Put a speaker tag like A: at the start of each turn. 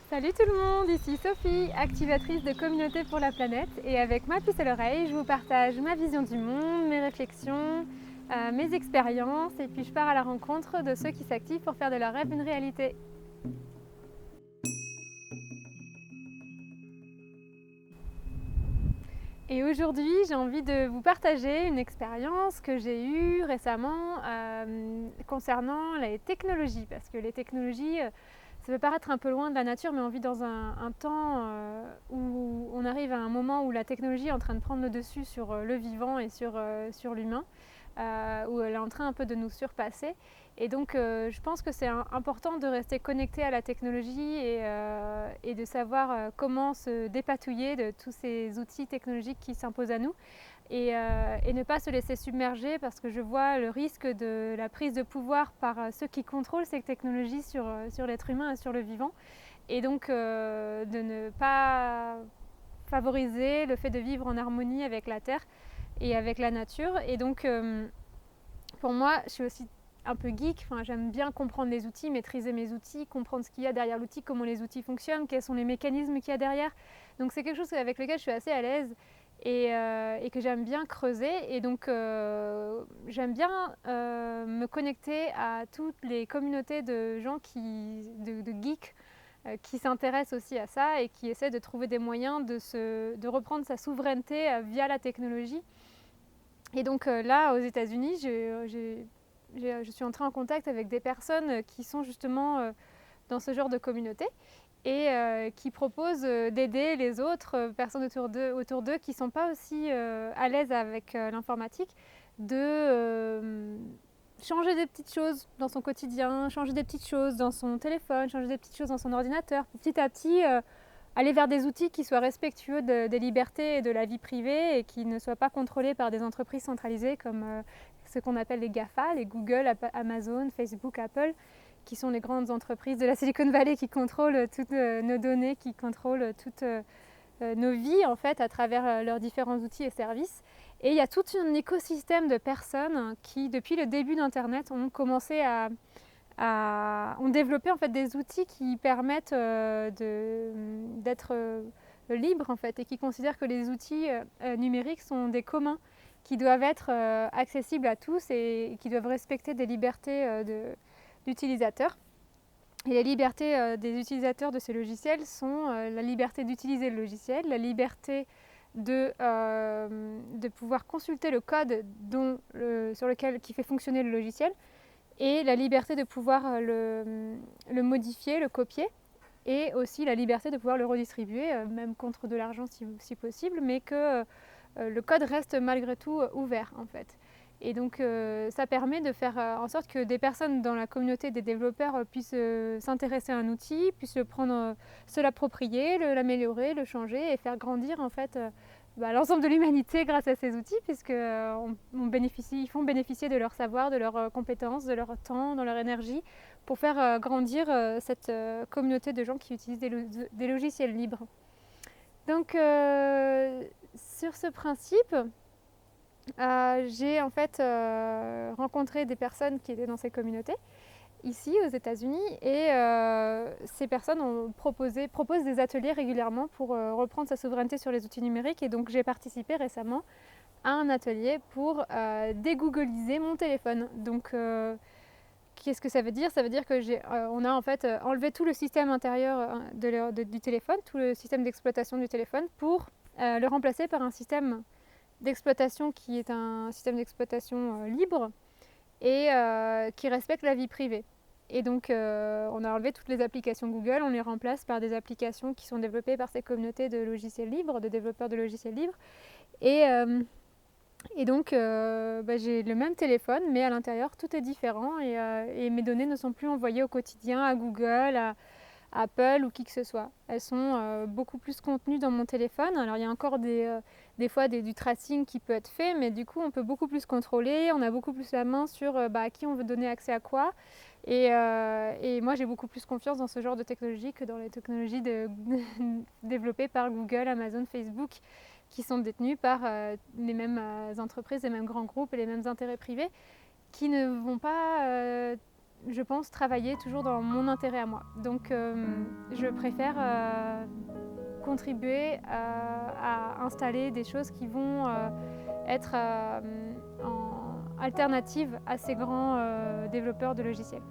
A: Salut tout le monde, ici Sophie, activatrice de Communauté pour la planète, et avec ma puce à l'oreille, je vous partage ma vision du monde, mes réflexions, mes expériences, et puis je pars à la rencontre de ceux qui s'activent pour faire de leur rêve une réalité. Et aujourd'hui, j'ai envie de vous partager une expérience que j'ai eue récemment concernant les technologies, parce que les technologies, ça peut paraître un peu loin de la nature, mais on vit dans un temps où on arrive à un moment où la technologie est en train de prendre le dessus sur le vivant et sur l'humain, où elle est en train un peu de nous surpasser. Et donc je pense que c'est important de rester connecté à la technologie et de savoir comment se dépatouiller de tous ces outils technologiques qui s'imposent à nous et ne pas se laisser submerger, parce que je vois le risque de la prise de pouvoir par ceux qui contrôlent ces technologies sur l'être humain et sur le vivant, et donc de ne pas favoriser le fait de vivre en harmonie avec la terre et avec la nature. Et donc pour moi, je suis aussi un peu geek, enfin, j'aime bien comprendre les outils, maîtriser mes outils, comprendre ce qu'il y a derrière l'outil, comment les outils fonctionnent, quels sont les mécanismes qu'il y a derrière. Donc c'est quelque chose avec lequel je suis assez à l'aise et que j'aime bien creuser. Et donc j'aime bien me connecter à toutes les communautés de gens de geeks qui s'intéressent aussi à ça et qui essaient de trouver des moyens de reprendre sa souveraineté via la technologie. Et donc là, aux États-Unis, je suis entrée en contact avec des personnes qui sont justement dans ce genre de communauté et qui proposent d'aider les autres personnes autour d'eux qui ne sont pas aussi à l'aise avec l'informatique, de changer des petites choses dans son quotidien, changer des petites choses dans son téléphone, changer des petites choses dans son ordinateur, petit à petit aller vers des outils qui soient respectueux des libertés et de la vie privée et qui ne soient pas contrôlés par des entreprises centralisées comme ce qu'on appelle les GAFA, les Google, Amazon, Facebook, Apple, qui sont les grandes entreprises de la Silicon Valley qui contrôlent toutes nos données, qui contrôlent toutes nos vies en fait à travers leurs différents outils et services. Et il y a tout un écosystème de personnes qui, depuis le début d'Internet, ont commencé ont développé en fait des outils qui permettent d'être libres en fait, et qui considèrent que les outils numériques sont des communs qui doivent être accessibles à tous et qui doivent respecter des libertés d'utilisateurs. Et les libertés des utilisateurs de ces logiciels sont la liberté d'utiliser le logiciel, la liberté de pouvoir consulter le code qui fait fonctionner le logiciel, et la liberté de pouvoir le modifier, le copier, et aussi la liberté de pouvoir le redistribuer, même contre de l'argent si possible, mais que le code reste malgré tout ouvert en fait. Et donc ça permet de faire en sorte que des personnes dans la communauté des développeurs puissent s'intéresser à un outil, puissent le prendre, se l'approprier, l'améliorer, le changer et faire grandir en fait l'ensemble de l'humanité grâce à ces outils, puisque ils font bénéficier de leur savoir, de leurs compétences, de leur temps, de leur énergie, pour faire grandir cette communauté de gens qui utilisent des logiciels libres. Donc sur ce principe, j'ai en fait rencontré des personnes qui étaient dans ces communautés ici aux États-Unis, et ces personnes proposent des ateliers régulièrement pour reprendre sa souveraineté sur les outils numériques. Et donc j'ai participé récemment à un atelier pour dégoogliser mon téléphone. Donc qu'est-ce que ça veut dire? Ça veut dire que on a en fait enlevé tout le système intérieur du téléphone, tout le système d'exploitation du téléphone, pour le remplacer par un système d'exploitation qui est un système d'exploitation libre et qui respecte la vie privée. Et donc on a enlevé toutes les applications Google, on les remplace par des applications qui sont développées par ces communautés de logiciels libres, de développeurs de logiciels libres. Et donc j'ai le même téléphone, mais à l'intérieur tout est différent, et mes données ne sont plus envoyées au quotidien à Google, à Apple ou qui que ce soit. Elles sont beaucoup plus contenues dans mon téléphone. Alors il y a encore des fois du tracing qui peut être fait, mais du coup on peut beaucoup plus contrôler, on a beaucoup plus la main sur à qui on veut donner accès à quoi. Et moi j'ai beaucoup plus confiance dans ce genre de technologie que dans les technologies développées par Google, Amazon, Facebook, qui sont détenues par les mêmes entreprises, les mêmes grands groupes et les mêmes intérêts privés, qui ne vont pas je pense, travailler toujours dans mon intérêt à moi. Donc je préfère contribuer à installer des choses qui vont être en alternative à ces grands développeurs de logiciels.